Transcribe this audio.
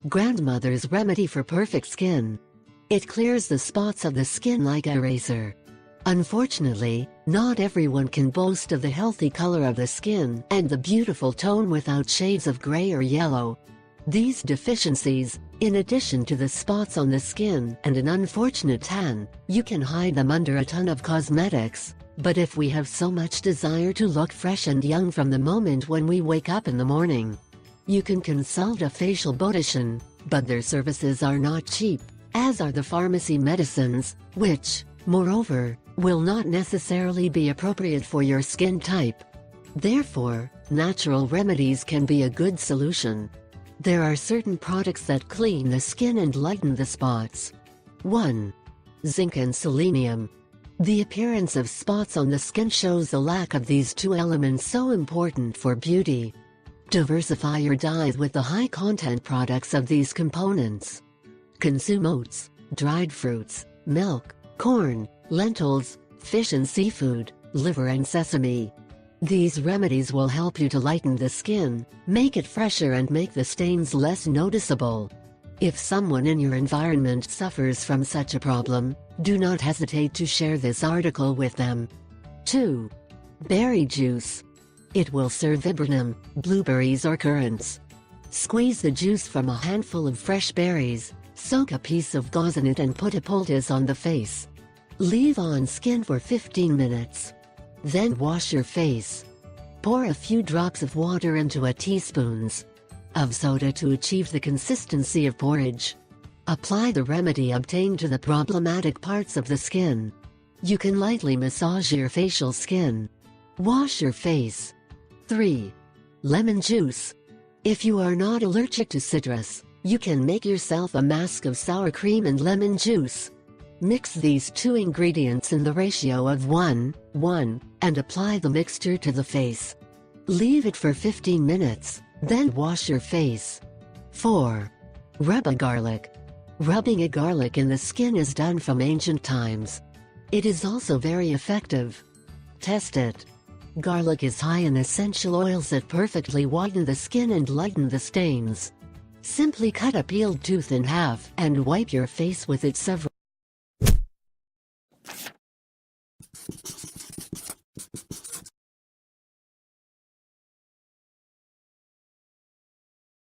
Grandmother's remedy for perfect skin. It clears the spots of the skin like a razor. Unfortunately, not everyone can boast of the healthy color of the skin and the beautiful tone without shades of gray or yellow. These deficiencies, in addition to the spots on the skin and an unfortunate tan, you can hide them under a ton of cosmetics. But if we have so much desire to look fresh and young from the moment when we wake up in the morning, you can consult a facial beautician, but their services are not cheap, as are the pharmacy medicines, which, moreover, will not necessarily be appropriate for your skin type. Therefore, natural remedies can be a good solution. There are certain products that clean the skin and lighten the spots. 1. Zinc and selenium. The appearance of spots on the skin shows the lack of these two elements so important for beauty. Diversify your diet with the high-content products of these components. Consume oats, dried fruits, milk, corn, lentils, fish and seafood, liver and sesame. These remedies will help you to lighten the skin, make it fresher and make the stains less noticeable. If someone in your environment suffers from such a problem, do not hesitate to share this article with them. 2. Berry juice. It will serve viburnum, blueberries or currants. Squeeze the juice from a handful of fresh berries, soak a piece of gauze in it and put a poultice on the face. Leave on skin for 15 minutes. Then wash your face. Pour a few drops of water into a teaspoons of soda to achieve the consistency of porridge. Apply the remedy obtained to the problematic parts of the skin. You can lightly massage your facial skin. Wash your face. 3. Lemon juice. If you are not allergic to citrus, you can make yourself a mask of sour cream and lemon juice. Mix these two ingredients in the ratio of 1:1 and apply the mixture to the face. Leave it for 15 minutes, then wash your face. 4. Rub a garlic. Rubbing a garlic in the skin is done from ancient times. It is also very effective. Test it. Garlic is high in essential oils that perfectly whiten the skin and lighten the stains. Simply cut a peeled tooth in half and wipe your face with it several